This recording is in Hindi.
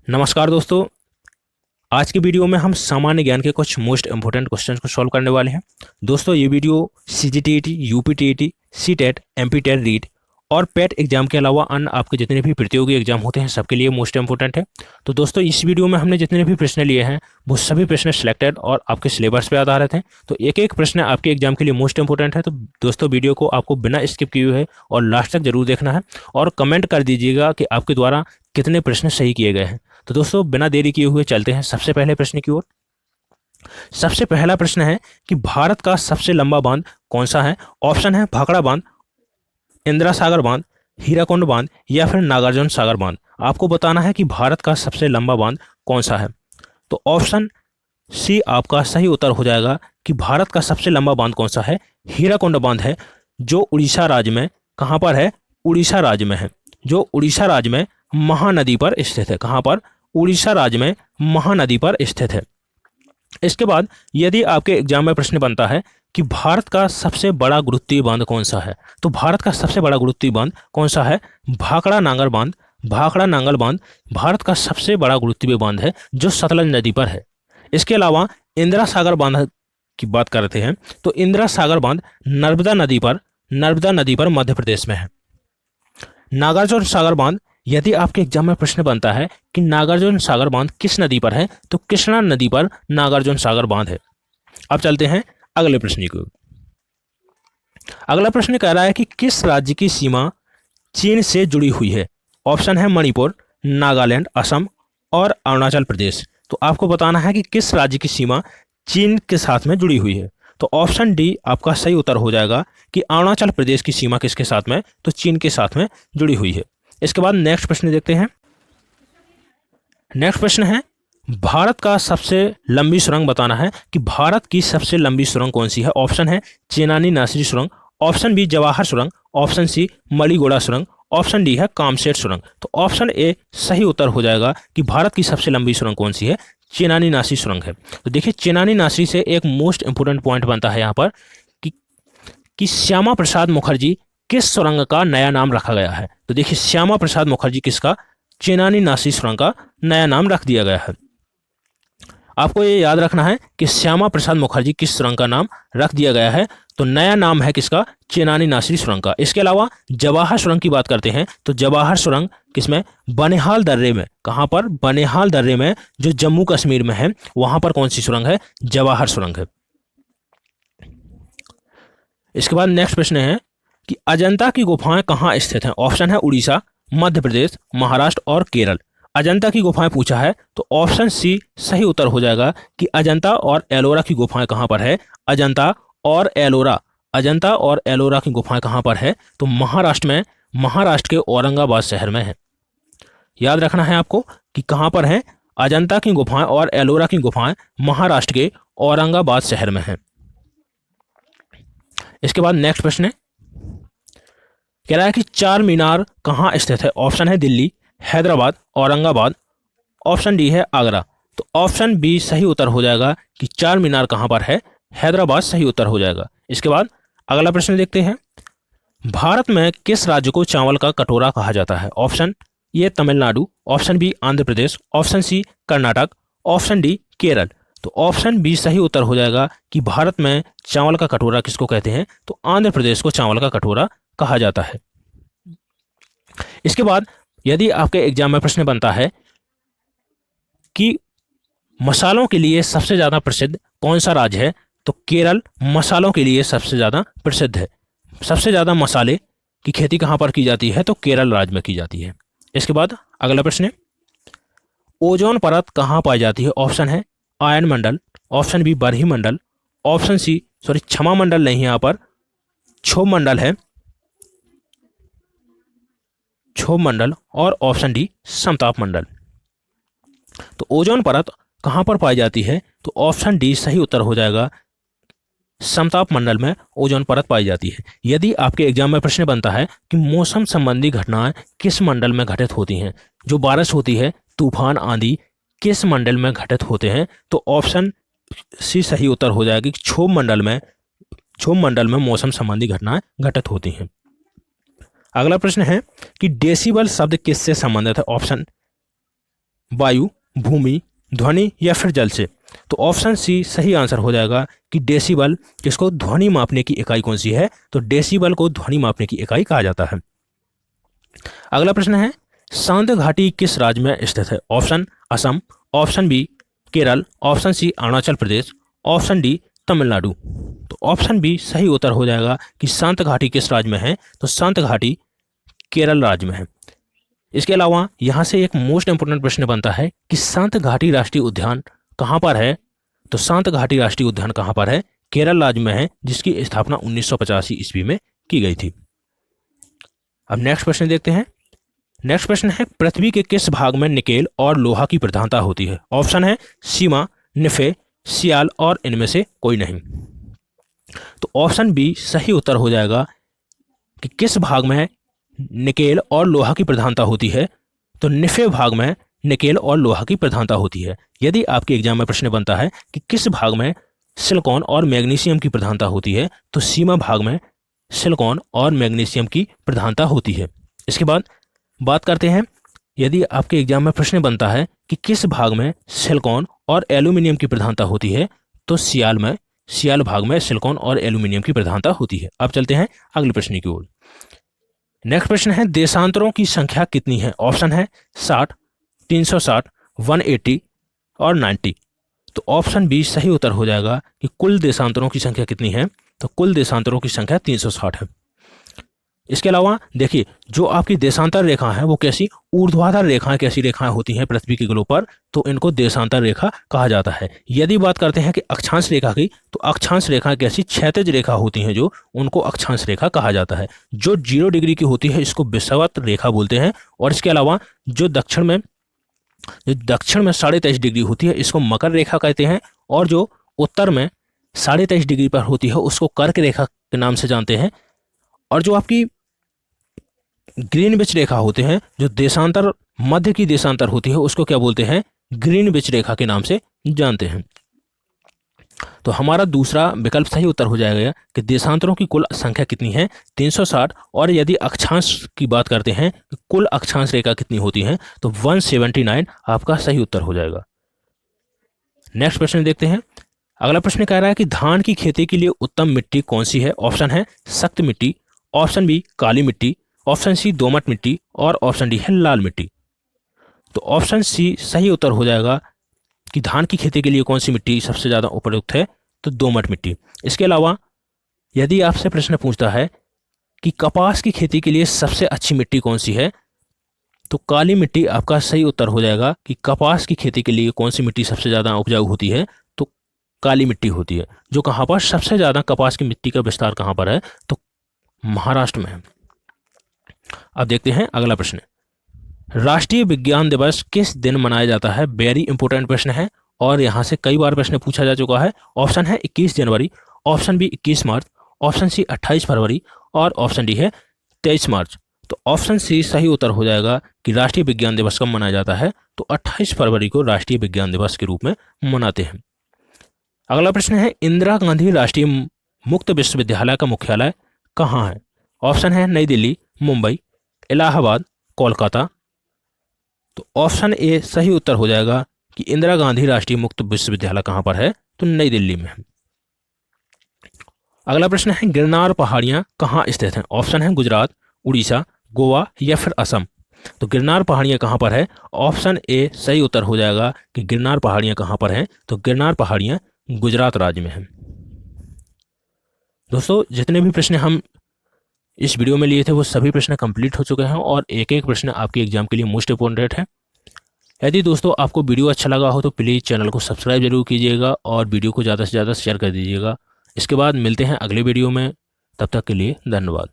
नमस्कार दोस्तों। आज की वीडियो में हम सामान्य ज्ञान के कुछ मोस्ट इंपॉर्टेंट क्वेश्चंस को सॉल्व करने वाले हैं। दोस्तों ये video सीजीटीईटी, UPTET, CTET, MPTET, REET और पेट एग्जाम के अलावा अन्य आपके जितने भी प्रतियोगी एग्जाम होते हैं सबके लिए मोस्ट इंपॉर्टेंट है। तो दोस्तों इस वीडियो में हमने जितने भी प्रश्न लिए हैं वो सभी प्रश्न सिलेक्टेड और आपके सिलेबस पे आधारित हैं। तो एक एक प्रश्न आपके एग्जाम के लिए मोस्ट इंपॉर्टेंट है। तो दोस्तों वीडियो को आपको बिना स्किप किए हुए और लास्ट तक जरूर देखना है और कमेंट कर दीजिएगा कि आपके द्वारा कितने प्रश्न सही किए गए हैं। तो दोस्तों बिना देरी किए हुए चलते हैं सबसे पहले प्रश्न की ओर। सबसे पहला प्रश्न है कि भारत का सबसे लंबा बांध कौन सा है। ऑप्शन है भाखड़ा बांध, इंदिरा सागर बांध, हीराकुंड बांध या फिर नागार्जुन सागर बांध। आपको बताना है कि भारत का सबसे लंबा बांध कौन सा है। तो ऑप्शन सी आपका सही उत्तर हो जाएगा कि भारत का सबसे लंबा बांध कौन सा है, हीराकुंड बांध है, जो उड़ीसा राज्य में कहां पर है, उड़ीसा राज्य में है, जो उड़ीसा राज्य में महानदी पर स्थित है। कहां पर, उड़ीसा राज्य में महानदी पर स्थित है। इसके बाद यदि आपके एग्जाम में प्रश्न बनता है कि भारत का सबसे बड़ा गुरुत्वीय बांध कौन सा है, तो भारत का सबसे बड़ा गुरुत्वीय बांध कौन सा है, भाखड़ा नांगल बांध। भाखड़ा नांगल बांध भारत का सबसे बड़ा गुरुत्वीय बांध है जो सतलज नदी पर है। इसके अलावा इंदिरा सागर बांध की बात करते हैं तो इंदिरा सागर बांध नर्मदा नदी पर मध्य प्रदेश में है। नागार्जुन सागर बांध, यदि आपके एग्जाम में प्रश्न बनता है कि नागार्जुन सागर बांध किस नदी पर है, तो कृष्णा नदी पर नागार्जुन सागर बांध है। अब चलते हैं अगले प्रश्न की ओर। अगला प्रश्न कह रहा है कि किस राज्य की सीमा चीन से जुड़ी हुई है। ऑप्शन है मणिपुर, नागालैंड, असम और अरुणाचल प्रदेश। तो आपको बताना है कि किस राज्य की सीमा चीन के साथ में जुड़ी हुई है। तो ऑप्शन डी आपका सही उत्तर हो जाएगा कि अरुणाचल प्रदेश की सीमा किसके साथ में, तो चीन के साथ में जुड़ी हुई है। इसके बाद नेक्स्ट प्रश्न देखते हैं। नेक्स्ट प्रश्न है भारत का सबसे लंबी सुरंग बताना है कि भारत की सबसे लंबी सुरंग कौन सी है। ऑप्शन है चेनानी नासरी सुरंग, ऑप्शन बी जवाहर सुरंग, ऑप्शन सी मलीगोड़ा सुरंग, ऑप्शन डी है कामशेट सुरंग। तो ऑप्शन ए सही उत्तर हो जाएगा कि भारत की सबसे लंबी सुरंग कौन सी है, चेनानी नासरी सुरंग है। तो देखिए चेनानी नासरी से एक मोस्ट इंपोर्टेंट पॉइंट बनता है यहाँ पर कि श्यामा प्रसाद मुखर्जी किस सुरंग का नया नाम रखा गया है। तो देखिए श्यामा प्रसाद मुखर्जी किसका, चेनानी नासरी सुरंग का नया नाम रख दिया गया है। आपको ये याद रखना है कि श्यामा प्रसाद मुखर्जी किस सुरंग का नाम रख दिया गया है। तो नया नाम है किसका, चेनानी नासरी सुरंग का। इसके अलावा जवाहर सुरंग की बात करते हैं तो जवाहर सुरंग किसमें, बनिहाल दर्रे में। कहां पर, बनिहाल दर्रे में, जो जम्मू कश्मीर में है। वहां पर कौन सी सुरंग है, जवाहर सुरंग है। इसके बाद नेक्स्ट प्रश्न है कि अजंता की गुफाएं कहाँ स्थित हैं। ऑप्शन है उड़ीसा, मध्य प्रदेश, महाराष्ट्र और केरल। अजंता की गुफाएं पूछा है तो ऑप्शन सी सही उत्तर हो जाएगा कि अजंता और एलोरा की गुफाएं कहां पर है। अजंता और एलोरा, अजंता और एलोरा की गुफाएं कहां पर है, तो महाराष्ट्र में, महाराष्ट्र के औरंगाबाद शहर में है। याद रखना है आपको कि कहां पर है, अजंता की गुफाएं और एलोरा की गुफाएं महाराष्ट्र के औरंगाबाद शहर में है। इसके बाद नेक्स्ट प्रश्न है, कह रहा है कि चार मीनार कहाँ स्थित है। ऑप्शन है दिल्ली, हैदराबाद, औरंगाबाद, ऑप्शन डी है आगरा। तो ऑप्शन बी सही उत्तर हो जाएगा कि चार मीनार कहाँ पर है, हैदराबाद सही उत्तर हो जाएगा। इसके बाद अगला प्रश्न देखते हैं, भारत में किस राज्य को चावल का कटोरा कहा जाता है। Option A Tamil Nadu, option B Andhra Pradesh, option C Karnataka, option D Kerala. तो ऑप्शन बी सही उत्तर हो जाएगा कि भारत में चावल का कटोरा किसको कहते हैं, तो आंध्र प्रदेश को चावल का कटोरा कहा जाता है। इसके बाद यदि आपके एग्जाम में प्रश्न बनता है कि मसालों के लिए सबसे ज्यादा प्रसिद्ध कौन सा राज्य है, तो केरल मसालों के लिए सबसे ज्यादा प्रसिद्ध है। सबसे ज्यादा मसाले की खेती कहां पर की जाती है, तो केरल राज्य में की जाती है। इसके बाद अगला प्रश्न है, ओजोन परत कहां पाई जाती है। ऑप्शन है आयन मंडल, ऑप्शन बी बरही मंडल, ऑप्शन सी क्षमा मंडल नहीं, यहां पर क्षोभ मंडल है, क्षोभ मंडल, और ऑप्शन डी समताप मंडल। तो ओजोन परत कहां पर पाई जाती है, तो ऑप्शन डी सही उत्तर हो जाएगा, समताप मंडल में ओजोन परत पाई जाती है। यदि आपके एग्जाम में प्रश्न बनता है कि मौसम संबंधी घटनाएं किस मंडल में घटित होती हैं, जो बारिश होती है, तूफान, आंधी किस मंडल में घटित होते हैं, तो ऑप्शन सी सही उत्तर हो जाएगी कि क्षोभ मंडल में मौसम संबंधी घटनाएं घटित होती हैं। अगला प्रश्न है कि डेसिबल शब्द किससे संबंधित है। ऑप्शन वायु, भूमि, ध्वनि या फिर जल से? तो ऑप्शन सी सही आंसर हो जाएगा कि डेसिबल, जिसको ध्वनि मापने की इकाई कौन सी है? तो डेसिबल को ध्वनि मापने की इकाई कहा जाता है। अगला प्रश्न है, सांत घाटी किस राज्य में स्थित है? Option Assam, option B Kerala, option C Arunachal Pradesh, option D Tamil Nadu. तो ऑप्शन बी सही उत्तर हो जाएगा कि सांत घाटी किस राज्य में है? तो सांत घाटी केरल राज्य में है। इसके अलावा यहाँ से एक मोस्ट इंपोर्टेंट प्रश्न बनता है कि सांत घाटी राष्ट्रीय उद्यान कहाँ पर है? तो सांत घाटी राष्ट्रीय उद्यान कहाँ पर है? केरल राज्य में है, जिसकी स्थापना 1985 ईस्वी में की गई थी। अब नेक्स्ट प्रश्न देखते हैं। नेक्स्ट प्रश्न है, पृथ्वी के किस भाग में निकेल और लोहा की प्रधानता होती है? ऑप्शन है सीमा, निफे, सियाल और इनमें से कोई नहीं। तो ऑप्शन बी सही उत्तर हो जाएगा कि किस भाग में निकेल और लोहा की प्रधानता होती है? तो निफे भाग में निकेल और लोहा की प्रधानता होती है। यदि आपके एग्जाम में प्रश्न बनता है कि किस भाग में सिलिकॉन और मैग्नीशियम की प्रधानता होती है? तो सीमा भाग में सिलिकॉन और मैग्नीशियम की प्रधानता होती है। इसके बाद बात करते हैं, यदि आपके एग्जाम में प्रश्न बनता है कि किस भाग में सिलिकॉन और एल्यूमिनियम की प्रधानता होती है? तो सियाल भाग में सिलिकॉन और एल्यूमिनियम की प्रधानता होती है। अब चलते हैं अगले प्रश्न की ओर। नेक्स्ट प्रश्न है, देशांतरों की संख्या कितनी है? ऑप्शन है 60, 360, 180 और 90। तो ऑप्शन बी सही उत्तर हो जाएगा कि कुल देशांतरों की संख्या कितनी है? तो कुल देशांतरों की संख्या 360 है। इसके अलावा देखिए, जो आपकी देशांतर रेखा है वो कैसी ऊर्ध्वाधर रेखाएं, कैसी रेखाएं होती हैं पृथ्वी के ग्लोब पर? तो इनको देशांतर रेखा कहा जाता है। यदि बात करते हैं कि अक्षांश रेखा की, तो अक्षांश रेखा कैसी क्षैतिज रेखा होती हैं, जो उनको अक्षांश रेखा कहा जाता है। जो 0 डिग्री की होती है इसको विषुवत रेखा बोलते हैं। और इसके अलावा जो दक्षिण में 23.5 डिग्री होती है इसको मकर रेखा कहते हैं। और जो उत्तर में 23.5 डिग्री पर होती है उसको कर्क रेखा के नाम से जानते हैं। और जो आपकी ग्रीनविच रेखा होते हैं, जो देशांतर मध्य की देशांतर होती है, उसको क्या बोलते हैं? ग्रीनविच रेखा के नाम से जानते हैं। तो हमारा दूसरा विकल्प सही उत्तर हो जाएगा कि देशांतरों की कुल संख्या कितनी है? 360। और यदि अक्षांश की बात करते हैं कि कुल अक्षांश रेखा कितनी होती है? तो 179 आपका सही उत्तर हो जाएगा। नेक्स्ट प्रश्न देखते हैं। अगला प्रश्न कह रहा है कि धान की खेती के लिए उत्तम मिट्टी कौन सी है? ऑप्शन है सख्त मिट्टी, ऑप्शन बी काली मिट्टी, ऑप्शन सी दोमट मिट्टी और ऑप्शन डी है लाल मिट्टी। तो ऑप्शन सी सही उत्तर हो जाएगा कि धान की खेती के लिए कौन सी मिट्टी सबसे ज़्यादा उपयुक्त है? तो दोमट मिट्टी। इसके अलावा यदि आपसे प्रश्न पूछता है कि कपास की खेती के लिए सबसे अच्छी मिट्टी कौन सी है? तो काली मिट्टी आपका सही उत्तर हो जाएगा कि कपास की खेती के लिए कौन सी मिट्टी सबसे ज़्यादा उपजाऊ होती है? तो काली मिट्टी होती है। जो कहाँ पर सबसे ज़्यादा कपास की मिट्टी का विस्तार कहाँ पर है? तो महाराष्ट्र में है। अब देखते हैं अगला प्रश्न। राष्ट्रीय विज्ञान दिवस किस दिन मनाया जाता है? वेरी इंपॉर्टेंट प्रश्न है और यहाँ से कई बार प्रश्न पूछा जा चुका है। ऑप्शन है 21 जनवरी, ऑप्शन बी 21 मार्च, ऑप्शन सी 28 फरवरी और ऑप्शन डी है 23 मार्च। तो ऑप्शन सी सही उत्तर हो जाएगा कि राष्ट्रीय विज्ञान दिवस कब मनाया जाता है? तो 28 फरवरी को राष्ट्रीय विज्ञान दिवस के रूप में मनाते हैं। अगला प्रश्न है, इंदिरा गांधी राष्ट्रीय मुक्त विश्वविद्यालय का मुख्यालय कहाँ है? ऑप्शन है नई दिल्ली, मुंबई, इलाहाबाद, कोलकाता। तो ऑप्शन ए सही उत्तर हो जाएगा कि इंदिरा गांधी राष्ट्रीय मुक्त विश्वविद्यालय कहाँ पर है? तो नई दिल्ली में है। अगला प्रश्न है, गिरनार पहाड़ियाँ कहाँ स्थित हैं? ऑप्शन है गुजरात, उड़ीसा, गोवा या फिर असम। तो गिरनार पहाड़ियाँ कहाँ पर है? ऑप्शन ए सही उत्तर हो जाएगा कि गिरनार पहाड़ियाँ कहाँ पर हैं? तो गिरनार पहाड़ियाँ गुजरात राज्य में हैं। दोस्तों, जितने भी प्रश्न हम इस वीडियो में लिए थे वो सभी प्रश्न कंप्लीट हो चुके हैं और एक एक प्रश्न आपके एग्जाम के लिए मोस्ट इंपॉर्टेंट है। यदि दोस्तों आपको वीडियो अच्छा लगा हो तो प्लीज़ चैनल को सब्सक्राइब जरूर कीजिएगा और वीडियो को ज़्यादा से ज़्यादा शेयर कर दीजिएगा। इसके बाद मिलते हैं अगले वीडियो में, तब तक के लिए धन्यवाद।